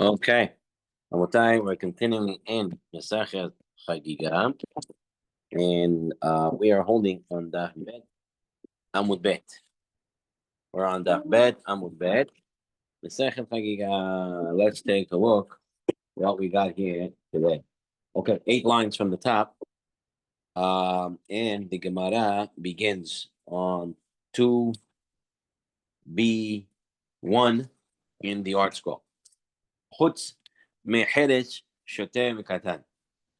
Okay. Rabotai, we're continuing in Masachet Chagiga, and we are holding on the Bet Amud Bet. We're on the Bet Amud Bet. Masachet Chagiga. Let's take a look what we got here today. Okay, 8 lines from the top, and the Gemara begins on 2B-1 in the art scroll. Chutz me'cheres shoteh mekatan.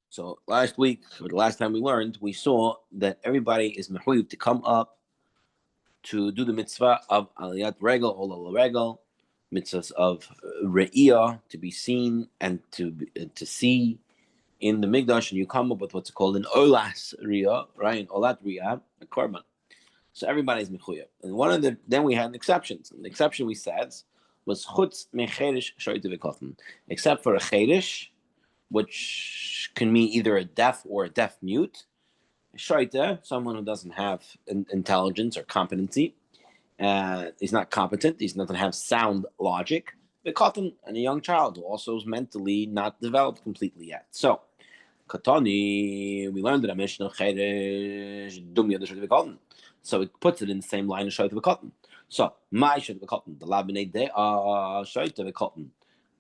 So last week, or the last time we learned, we saw that everybody is mechuyev to come up to do the mitzvah of aliyat regel, olal regel, mitzvahs of re'iyah, to be seen and to see in the mikdash, and you come up with what's called an olas riyah, right? An olat riyah, a korban. So everybody's mechuyev. And then we had exceptions. And the exception we said was chutz mecherish shoyte v'kotten, except for a cherish, which can mean either a deaf or a deaf mute. Shaita, someone who doesn't have intelligence or competency. He's not competent. He doesn't have sound logic. The cotton and a young child who also is mentally not developed completely yet. So, Katani, we learned that a Mishnah Cheresh Dum Yadashot Cotton. So it puts it in the same line as Shaita Cotton. So, my Shaita Cotton, the Labinate they are Shaita Cotton.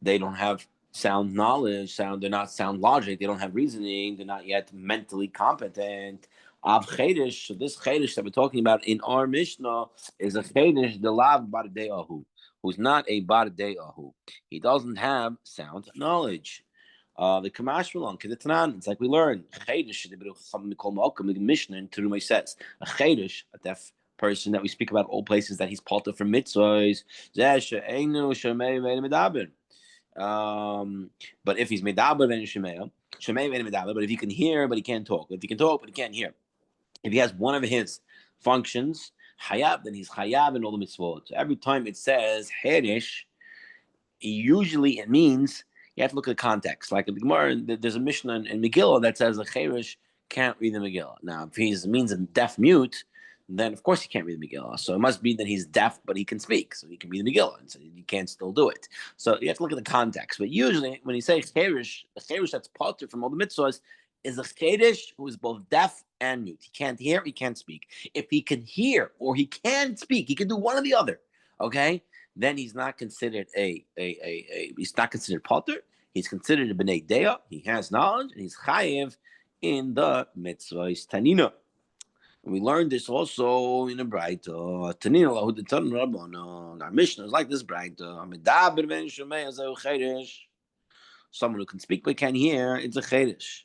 They don't have sound knowledge, they're not sound logic, they don't have reasoning, they're not yet mentally competent. Av Chedesh, so this Chedesh that we're talking about in our Mishnah is a Chedesh, the Lav Baradeahu, who's not a Baradeahu. He doesn't have sound knowledge. The Kamash Malon, Kedetanan, it's like we learned. Chedesh, the Mishnah in Terumay says, a Chedesh, a deaf person that we speak about all places that he's part of from mitzvahs, but if he's medaber then shemei medaber. But if he can hear but he can't talk, if he can talk but he can't hear, if he has one of his functions hayab, then he's hayab in all the mitzvot. So every time it says herish, usually it means you have to look at the context. Like in the Gemara, there's a Mishnah in Megillah that says a cherish can't read the Megillah. Now, if he means a deaf mute, then of course he can't read the Megillah. So it must be that he's deaf, but he can speak, so he can read the Megillah, and so he can still do it. So you have to look at the context. But usually, when you say cherish, a cherish that's parted from all the mitzvahs is a cherish who is both deaf and mute. He can't hear, he can't speak. If he can hear or he can speak, he can do one or the other. Okay, then he's not considered he's not considered potter. He's considered a b'nei dea. He has knowledge and he's chayev in the mitzvahs tanina. We learned this also in a Braita. Tanina lahu d'tan rabbanon. Our Mishnah is like this Braita. Medaber ben shomei azehu cheresh. Someone who can speak but can't hear, it's a cheresh.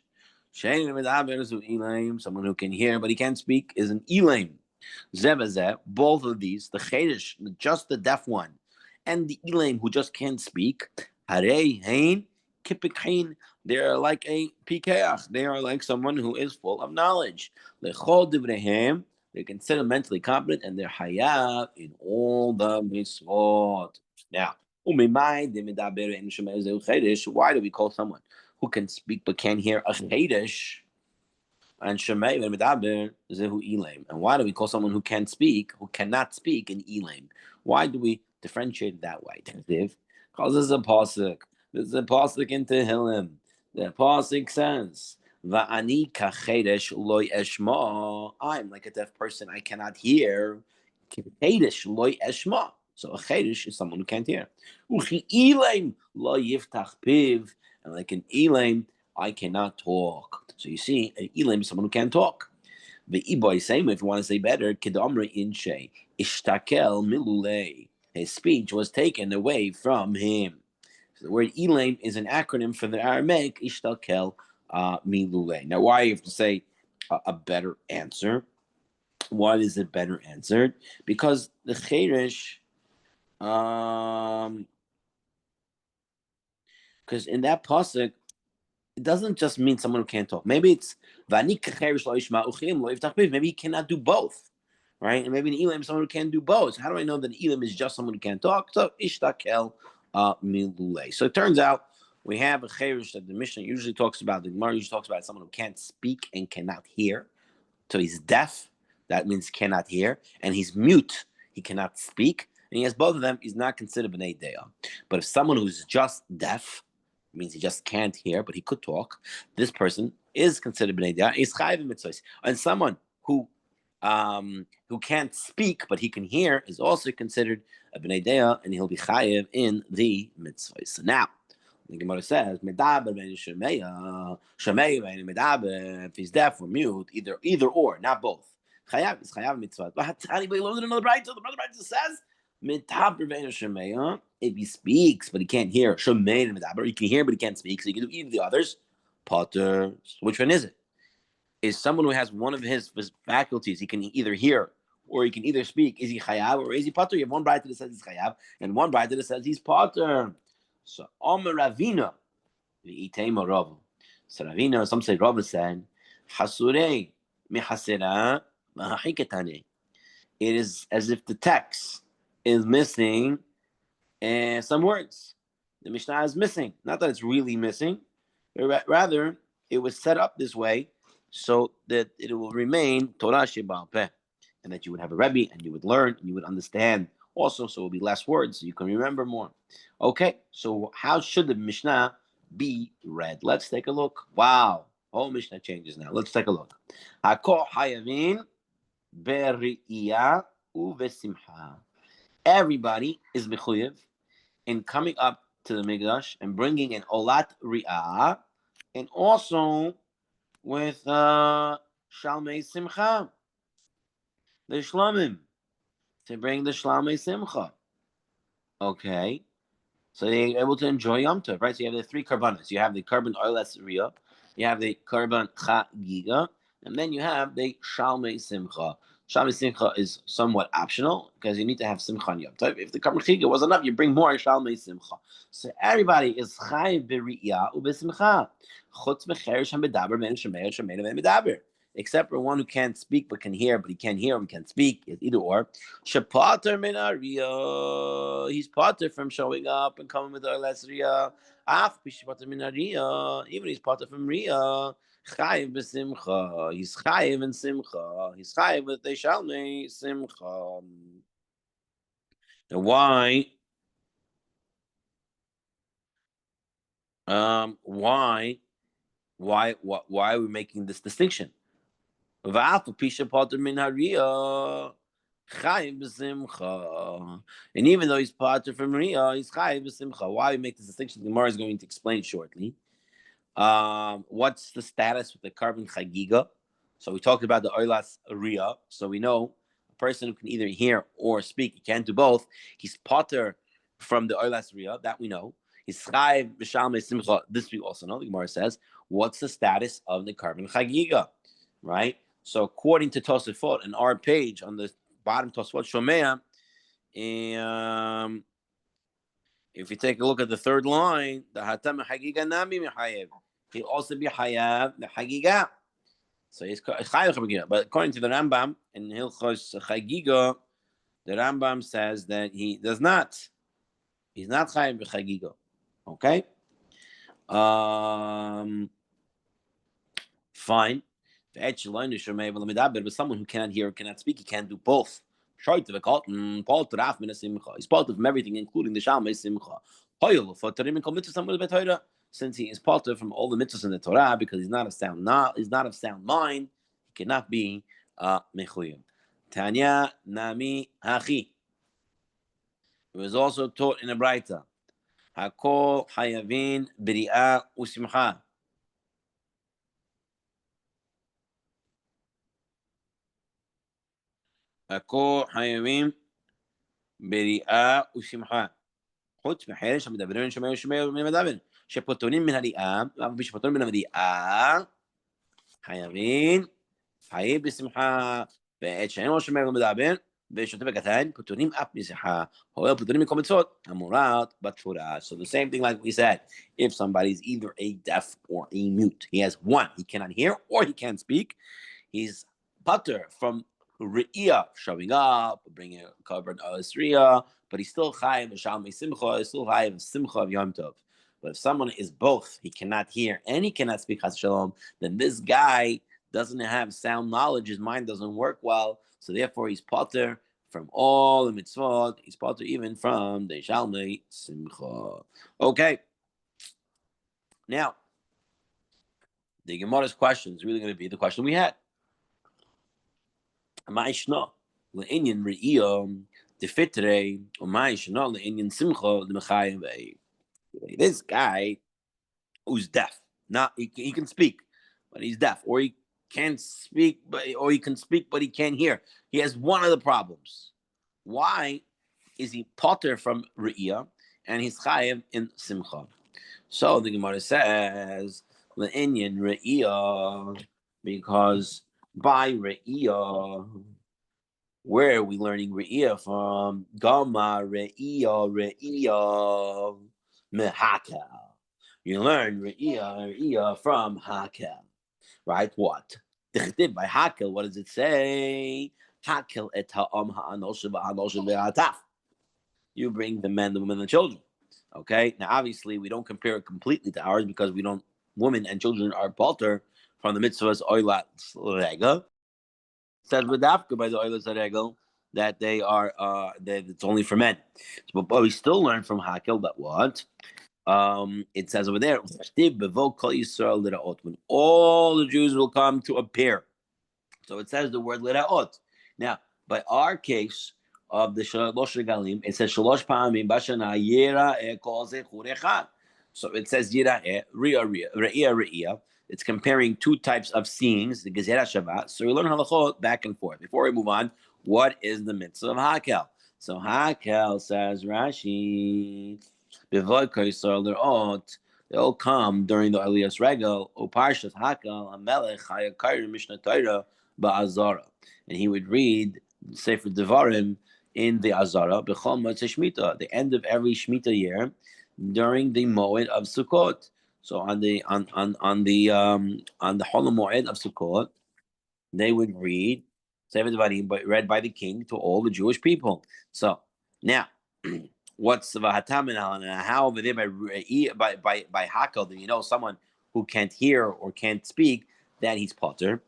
Shein medaber azehu elaim. Someone who can hear but he can't speak is an elaim. Zebazeh, both of these, the cheresh, just the deaf one, and the elaim who just can't speak, harei hein kipikain. They are like a pikeach. They are like someone who is full of knowledge. Lechol divrehem, they're considered mentally competent and they're hayav in all the mitzvot. Now, why do we call someone who can speak but can't hear a cheresh? And Shemei ben Medaber zehu elaim. And why do we call someone who can speak, who cannot speak, an elaim? Why do we differentiate it that way? Because this is a pasuk. This is a pasuk in Tehillim. The pasuk says, "Va'ani kachedesh loy eshma." I'm like a deaf person. I cannot hear. Chedesh loy eshma. So a chedesh is someone who can't hear. Uchi elaim lo yiftach piv. And like an elaim, I cannot talk. So you see, an elaim is someone who can't talk. The iboy same, if you want to say better, kedamre inshe ishtakel milulei. His speech was taken away from him. So the word elaim is an acronym for the Aramaic ishtakel milulei. Now, why you have to say a better answer? Why is it better answered? Because the cheresh, because in that pasuk, it doesn't just mean someone who can't talk. Maybe it's maybe he cannot do both, right? And maybe an elam is someone who can do both. How do I know that an elam is just someone who can't talk? So ishtakel milule. So it turns out we have a cherish that the Mishnah usually talks about. The Gemara usually talks about someone who can't speak and cannot hear. So he's deaf. That means cannot hear, and he's mute. He cannot speak. and he has both of them, he's not considered b'nei deya. But if someone who's just deaf, means he just can't hear, but he could talk, this person is considered b'nei deya. Is chayiv mitzvahs. And someone who can't speak but he can hear is also considered a b'nei deya, and he'll be chayiv in the mitzvahs. So now the Gemara says, "Medaber ben shemeya, shemeya ben medaber." If he's deaf or mute, either or, not both. Chayav is chayav mitzvah. But we learned another brayta. The brother brayta says, "Medaber ben shemeya." If he speaks but he can't hear, shemeya and medaber. He can hear but he can't speak, so he can do either of the others. Potter. Which one is it? Is someone who has one of his faculties? He can either hear or he can either speak. Is he chayav or is he potter? You have one brayta that says he's chayav and one brayta that says he's potter. So Omer Ravina, v'itema Rav. So Ravina, some say Rav said, Hasurei mihasera mahiketane. It is as if the text is missing some words. The Mishnah is missing. Not that it's really missing, but rather it was set up this way so that it will remain Torah Sheba'al Peh, and that you would have a Rebbe and you would learn and you would understand. Also, so it will be less words, so you can remember more. Okay, so how should the Mishnah be read? Let's take a look. Wow, whole Mishnah changes now. Let's take a look. Hakol hayavin beri'iyah uvesimcha. Everybody is mechuyev in coming up to the Mikdash and bringing an olat ri'ah, and also with shalmei simcha, the shlamim, to bring the Shlamei Simcha. Okay. So they're able to enjoy Yom Tov, right? So you have the three karbanos. You have the karban Oilas Riyah, you have the karban Chagiga, and then you have the Shalmei Simcha. Shalmei Simcha is somewhat optional because you need to have Simcha on Yom Tov. If the karban Chagiga was enough, you bring more Shalmei Simcha. So everybody is Chayiv b'Riyah u'b'Simcha. Chutz mecheresh ha'medaber ben shemeya shemeya ben medaber. Except for one who can't speak but can hear, but he can't hear and can't speak. It's either or. Shepater min ariyah. He's pater from showing up and coming with our less riyah. Af b'shepater min ariyah. Even he's pater from riyah. Chayiv b'simcha. He's chayiv in simcha. He's chayiv with the shalmei simcha. Now why? Why are we making this distinction? And even though he's pater from Riyah, he's chayiv b'simcha. Why we make this distinction? The Gemara is going to explain shortly. What's the status with the karban chagiga? So we talked about the oilas Riyah. So we know a person who can either hear or speak, he can't do both. He's pater from the oilas Riyah, that we know. He's chayiv b'shalmei simcha. This we also know. The Gemara says, what's the status of the karban chagiga? Right? So according to Tosafot, on our page, on the bottom Tosafot Shomea, if you take a look at the third line, the Hatam Chagiga Nami Mechayev, he'll also be Hayav the Chagiga. So he's Chayav Chagiga. But according to the Rambam in Hilchos Chagiga, the Rambam says that he does not. He's not Chayav Chagiga. Okay? Fine. But someone who cannot hear or cannot speak, he can't do both. He's part of everything, including the Shalmei Simcha. Since he is part of from all the mitzvahs in the Torah, because he's not of sound mind, he cannot be mechuyim. Tanya nami hachi. It was also taught in a brayta. Hakol hayavin b'ri'ah u'simcha. Hakol hayavin b'ri'ah u'simcha. חוץ מחרש המדברים שמע ומדבר שפוטרים מן הריאה, אבל שפוטרים מן הריאה חייבים חייב בשמחה, ועת שאינו שומע ומדבר ושותה בקטן פוטרים אף משמחה, או פוטרים מכל מצוות המורות בתורה. So the same thing like we said, if somebody is either a deaf or a mute, he has one, he cannot hear or he can't speak, he's putter from Re'iyah, showing up, bringing a covered Riyah, but he's still chayiv b'shalmei simcha, he's still chayiv simcha of Yom Tov. But if someone is both, he cannot hear and he cannot speak chas shalom, then this guy doesn't have sound knowledge, his mind doesn't work well, so therefore he's potter from all the mitzvot. He's potter even from the Shalmei Simcha. Okay. Now, the Gemara's question is really going to be the question we had. Ma'ishna le'inyan re'iyah defitre or ma'ishna le'inyan simcha l'mechayim ve'ei. This guy who's deaf, not he can speak, but he's deaf, or he can't speak, or he can speak but he can't hear. He has one of the problems. Why is he potter from re'iyah and he's chayim in simcha? So the Gemara says le'inyan re'iyah, because by re'iyah, where are we learning re'iyah from? Gama re'iyah mehakel. You learn re'iyah from hakel, right? What? By hakel, what does it say? Hakel et ha'am ha'anoshe v'anoshe v'ataf. You bring the men, the women, and the children. Okay. Now, obviously, we don't compare it completely to ours because we don't. Women and children are palter from the mitzvahs oilat regel. Says v'dafka by the oilat regel that they are that it's only for men. But we still learn from hakel that what? It says over there, when all the Jews will come to appear. So it says the word liraot. Now, by our case of the Shalosh Regalim, it says Shalosh Pa'amim Bashana Yira Kol Zechur Echad. So it says Yira Re'ia. It's comparing two types of seeings, the Gezerah Shabbat. So we learn halachot back and forth. Before we move on, what is the mitzvah of Hakel? So Hakel says Rashi. They'll come during the Aliyas Regel, O Parshas Hakel, Amelech, Hayakayr, Mishnah Torah, Ba'azara. And he would read Sefer Devarim in the Azara, B'chol Motzei Shemitah, the end of every Shemitah year, during the Moed of Sukkot. So on the Hol Moed of Sukkot, they would read Sefer Devarim, but read by the king to all the Jewish people. So now, what's v'hatamin and how over there by hakel, then you know someone who can't hear or can't speak that he's potter.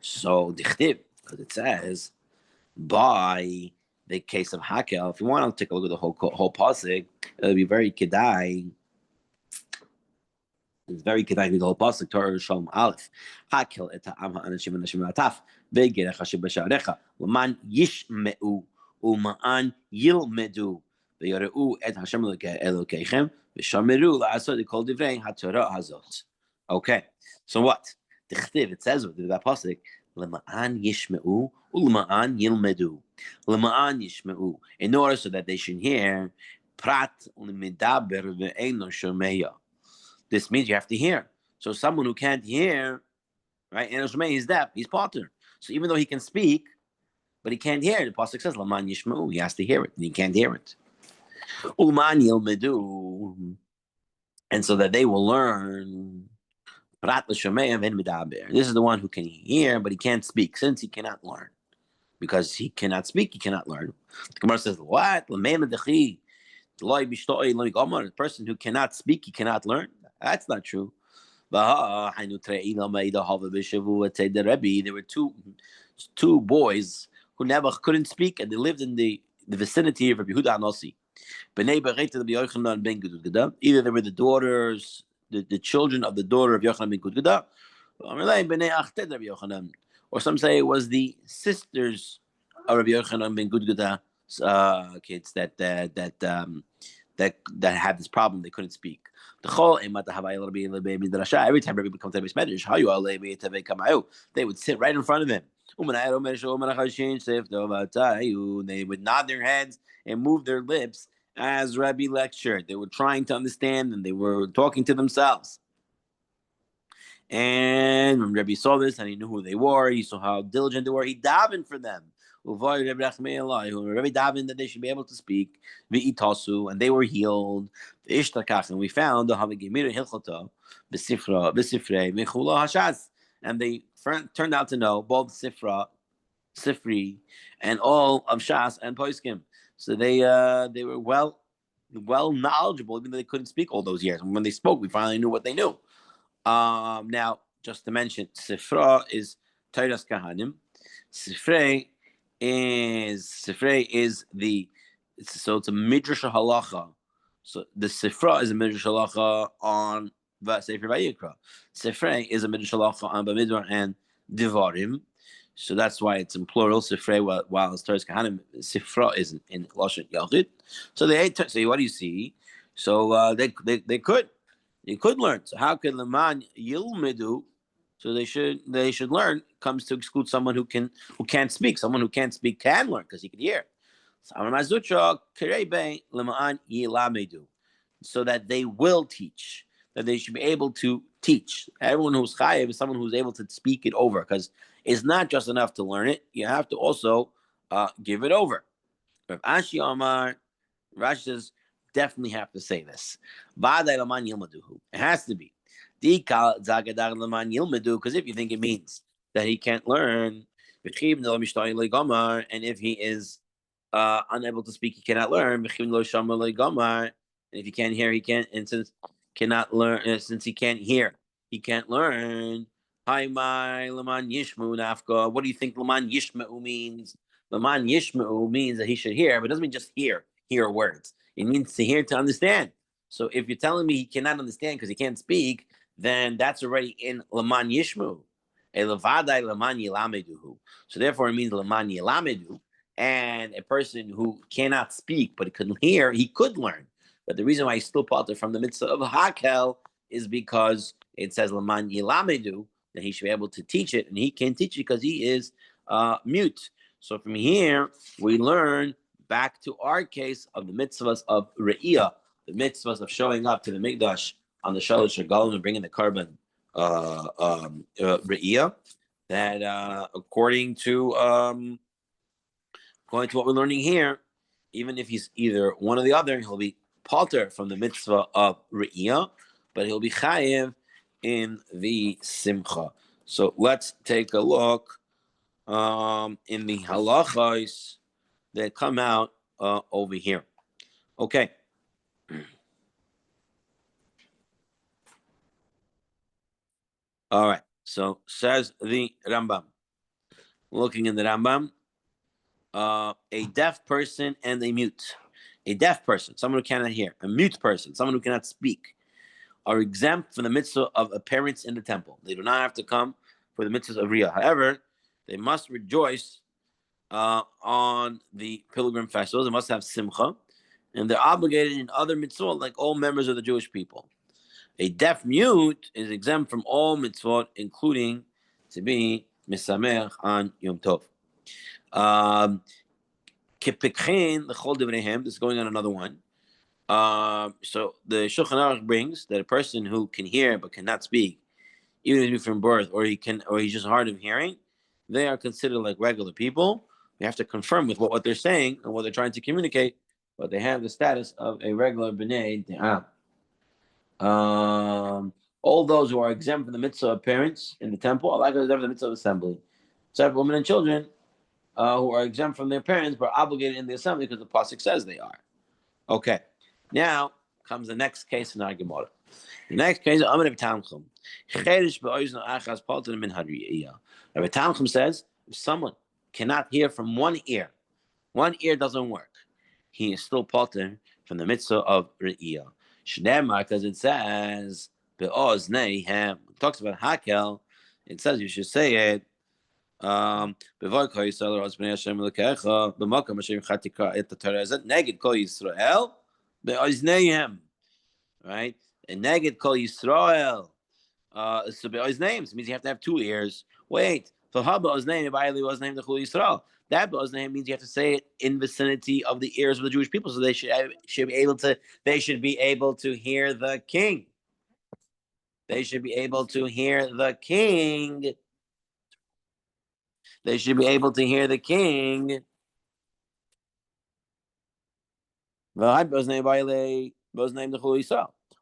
So dichtib, because it says by the case of hakel. If you want to take a look at the whole pasuk, it'll be very kedai. It's very kedai with the whole pasuk. Torah Shalom Aleph. Hakel et ha'am ha'anashim anashim ataf ve'gerech hashem b'sharecha l'man yishmeu u'ma'an yilmedu. Okay, so what? It says with that pasuk, Lema'an yishmeu u'lema'an yilmedu. Lema'an yishmeu, in order so that they should hear. Prat u'midaber ve'eino shomeya. This means you have to hear. So someone who can't hear, right? And he's deaf. He's potter. So even though he can speak, but he can't hear, the pasuk says Lema'an yishmeu. He has to hear it, and he can't hear it. And so that they will learn. This is the one who can hear, but he can't speak, since he cannot learn. Because he cannot speak, he cannot learn. The Gemara says, what? The person who cannot speak, he cannot learn? That's not true. There were two boys who never couldn't speak, and they lived in the vicinity of Rabbi Yehuda Anossi. Either they were the daughters, the children of the daughter of Yochanan ben Gudgada, or some say it was the sisters of Rabbi Yochanan ben Gudgada's kids that had this problem. They couldn't speak. Every time Rabbi becomes a medrash, they would sit right in front of him. They would nod their heads and move their lips as Rabbi lectured. They were trying to understand, and they were talking to themselves. And when Rabbi saw this, and he knew who they were, he saw how diligent they were, he davened for them. Rabbi davened that they should be able to speak, and they were healed. And we found and they turned out to know both Sifri, and all of Shas and Poiskim. So they were well knowledgeable, even though they couldn't speak all those years. And when they spoke, we finally knew what they knew. Now, just to mention, Sifra is Teiras Kahanim. Sifrei is Sifrei is so it's a midrash halacha. So the Sifra is a midrash halacha on Sefer Vayikra. Sifrei is a midrash halacha on Bamidbar and Devarim. So that's why it's in plural, Sifrei, while it's Teres Kahanim, Sifra is in Lashon Yachid. So so what do you see? So they could learn. So how can Leman Yilmedu? So they should learn. Comes to exclude someone who can't speak. Someone who can't speak can learn because he can hear. So that they will teach. That they should be able to teach. Everyone who's chayiv is someone who's able to speak it over, because it's not just enough to learn it. You have to also give it over. Rav Ashi Amar, Rashi says, definitely have to say this. It has to be. Because if you think it means that he can't learn, and if he is unable to speak, he cannot learn. And if he can't hear, he can't. And since cannot learn, since he can't hear, he can't learn. Hi, my Laman Yishmu Nafka. What do you think Laman Yishmu means? Laman Yishmu means that he should hear, but it doesn't mean just hear words. It means to hear, to understand. So if you're telling me he cannot understand because he can't speak, then that's already in Laman Yishmu. Elevadai Laman Yilameduhu. So therefore it means Laman Yilamedu. And a person who cannot speak but could hear, he could learn. But the reason why he's still part from the mitzvah of Hakel is because it says Laman Yilamedu, that he should be able to teach it, and he can't teach it because he is mute. So from here, we learn back to our case of the mitzvahs of Re'iyah, the mitzvahs of showing up to the Mikdash on the Shalosh Regalim and bringing the carbon Re'iyah, that according to what we're learning here, even if he's either one or the other, he'll be palter from the mitzvah of Re'iyah, but he'll be chayiv in the simcha. So let's take a look in the halachos that come out over here. Okay. All right. So says the Rambam. Looking in the Rambam, a deaf person and a mute. A deaf person, someone who cannot hear. A mute person, someone who cannot speak, are exempt from the mitzvah of appearance in the temple. They do not have to come for the mitzvahs of Riyah. However, they must rejoice on the pilgrim festivals. They must have simcha, and they're obligated in other mitzvot like all members of the Jewish people. A deaf mute is exempt from all mitzvot, including to be misamech on Yom Tov. Kipikhin l'chol divreihem. This is going on another one. So the Shulchan Aruch brings that a person who can hear but cannot speak, even if he's from birth, or he's just hard of hearing, they are considered like regular people. We have to confirm with what they're saying and what they're trying to communicate, but they have the status of a regular b'nei de'am. All those who are exempt from the mitzvah of parents in the temple are likely exempt from the mitzvah of assembly, except women and children who are exempt from their parents but are obligated in the assembly because the pasuk says they are. Okay, now comes the next case in our Gemara. The next case, Amar Rabbi Tanchum. Rabbi Tanchum says, if someone cannot hear from one ear doesn't work, he is still potter from the mitzvah of Re'iyah. Shneimar, because it says, Be'ozneihem, it talks about Hakel, it says you should say it, Neged Kol Yisrael, Be'ozneihem, right? And Neged Kol Yisrael, so Be'ozneihem means you have to have two ears. Wait, so how Be'ozneihem, Ba'ali Ozneihem D'chul Yisrael? That Be'ozneihem means you have to say it in vicinity of the ears of the Jewish people, so they should be able to hear the king. They should be able to hear the king. They should be able to hear the king.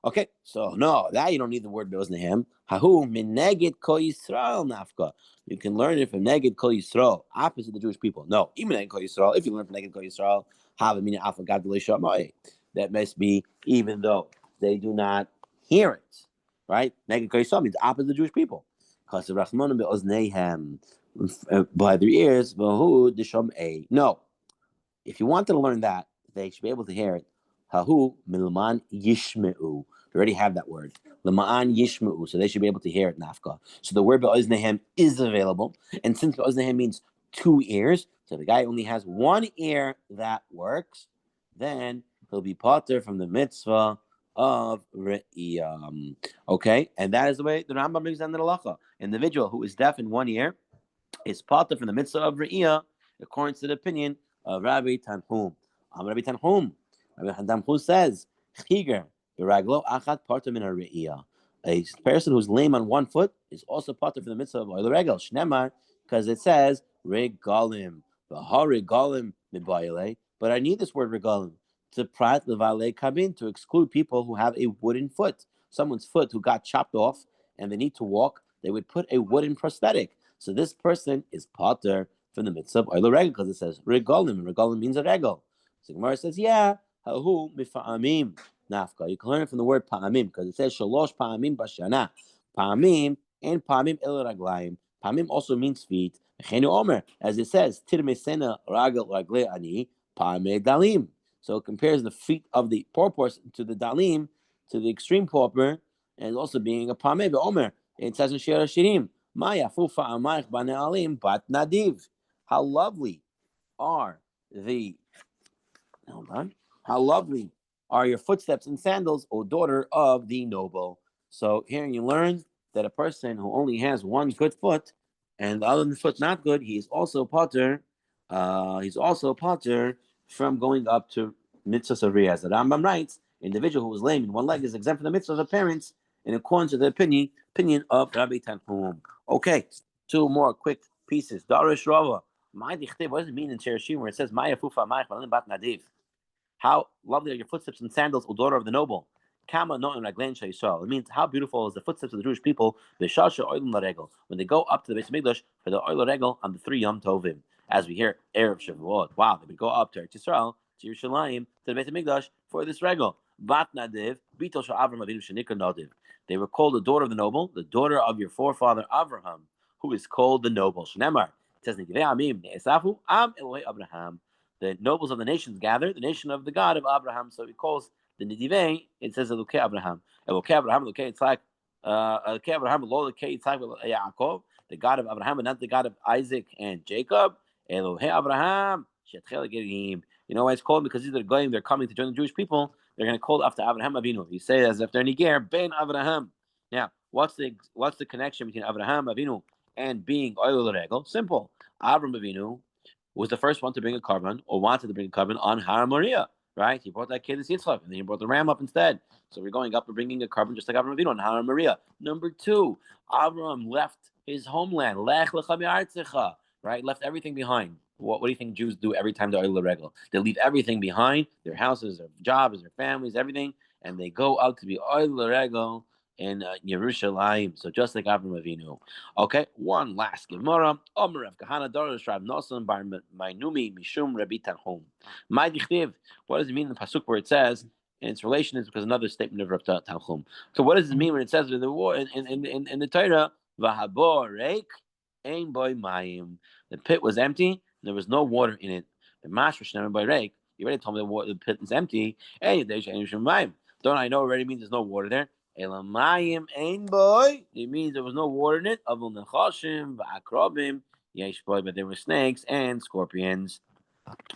Okay, so no, that you don't need the word Be'ozneihem. Hahu mineged Kol Yisrael nafka. You can learn it from Neged Kol Yisrael, opposite of the Jewish people. No, even Neged Kol Yisrael. If you learn from Neged Kol Yisrael, have a meaning afagad v'leishamai. That must be even though they do not hear it, right? Neged Kol Yisrael means opposite of the Jewish people. Because the Rachmanim Be'ozneihem. by their ears. Vahu disham a. No, if you wanted to learn that, they should be able to hear it. Hahu milman yishmeu. They already have that word. Lema'an yishmeu. So they should be able to hear it, nafka. So the word be'oznehem is available. And since be'oznehem means 2 ears, so the guy only has 1 ear that works, then he'll be potter from the mitzvah of re'iyam. Okay? And that is the way the Rambam brings down the halacha. Individual who is deaf in 1 ear is potter from the mitzvah of re'iyah, according to the opinion of Rabbi Tanhum. Rabbi Tanhum. Rabbi Tanhum says, Chagiga, beraglo achat parta min ha-re'iyah. A person who's lame on 1 foot is also potter from the mitzvah of oil regel. Shnemar, because it says regalim. Regalim mibayale. But I need this word regalim to prat levale kabin, to exclude people who have a wooden foot. Someone's foot who got chopped off and they need to walk, they would put a wooden prosthetic. So this person is potter from the mitzvah of oil regel because it says regalim, and regalim means a regel. So Gemara says, yeah, hahu mifa'amim nafka. You can learn it from the word pa'amim because it says shalosh pa'amim bashana. Pa'amim and pa'amim el raglayim. Pa'amim also means feet. Omer, as it says, tirmesena ragel ragle ani pa'ame dalim. So it compares the feet of the poor person to the dalim, to the extreme pauper, and also being a pa'ame. Omer, it says in Shir HaShirim, how lovely are the how lovely are your footsteps in sandals, O daughter of the noble. So here you learn that a person who only has 1 good foot and the other foot not good, he's also potter. He's also potter from going up to mitzvahs of riyaz. The Rambam writes, individual who is lame in 1 leg is exempt from the mitzvahs of parents, in accordance to the opinion of Rabbi Tanhum. Okay, 2 more quick pieces. Darish Rava. What does it mean in Chereshim where it says Maya Fufa Ma'ich Bat Nadiv? How lovely are your footsteps and sandals, O daughter of the noble. Kama no in Raglen Yisrael. It means how beautiful is the footsteps of the Jewish people, when they go up to the Beis Mikdash for the Oil Regel on the 3 Yom Tovim. As we hear Erev Shavuot. Wow, they would go up to Eretz Yisrael, to Yerushalayim, to the Beis Mikdash for this Regel. Bat Nadiv, Bitol Avram Avinu Shenikar Nadiv. They were called the daughter of the noble, the daughter of your forefather Avraham, who is called the noble. Shnemar. It says, Abraham. The nobles of the nations gather, the nation of the God of Abraham. So he calls the Nidivei, it says Elokei Abraham. Elokei Abraham, Elokei Yitzhak, Elokei Abraham, Elokei Yitzhak, Yaakov, the God of Abraham, but not the God of Isaac and Jacob. Elohei Abraham, Shetchel Gerim. You know why it's called? Because these are going, they're coming to join the Jewish people. They're going to call after Abraham Avinu. You say as if they're Niger, Ben Abraham. Now, what's the connection between Abraham Avinu and being Oil Regel? Simple. Abraham Avinu was the first one to bring a carbon, or wanted to bring a carbon on Har Moriah, right? He brought that kid as Yitzchak, and then he brought the ram up instead. So we're going up and bringing a carbon just like Abraham Avinu on Har Moriah. Number 2, Abraham left his homeland, Lech lecha mi'artzecha, right? Left everything behind. What do you think Jews do every time they're Oil Regel? They leave everything behind, their houses, their jobs, their families, everything, and they go out to be Oil Regel in Yerushalayim. So just like Avraham Avinu. Okay, 1 last Gemara. Omer Rav Kahana Dorish Rav Nosson Bar Mainumi Mishum Rabbi Tanhum. My dichtiv. What does it mean in the pasuk where it says? And its relation is because another statement of Rav Tanhum. So what does it mean when it says in the war in the Torah? Vahabor reik ein boy mayim. The pit was empty. There was no water in it. The mashrash never by reik. You already told me the pit is empty. Hey, don't I know already means there's no water there? Elamayim ein boy. It means there was no water in it. Avul nechashim va'akrobim yesh boy, but there were snakes and scorpions,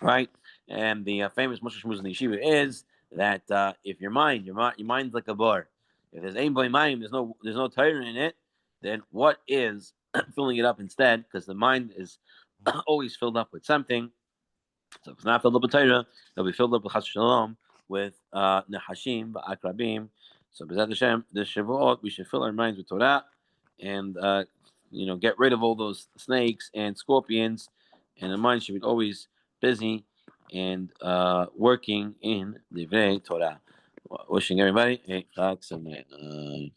right? And the famous Moshe Shmuz in the yeshiva is that if your mind's like a bar. If there's ein boy mayim, there's no Torah in it. Then what is filling it up instead? Because the mind is always filled up with something. So if it's not filled up with Torah, it'll be filled up with Chas Shalom, with Nehashim, Akrabim. So B'ezrat Hashem, this Shavuot, we should fill our minds with Torah and get rid of all those snakes and scorpions, and the mind should be always busy and working in the Divrei Torah. Wishing everybody a Chag Sameach.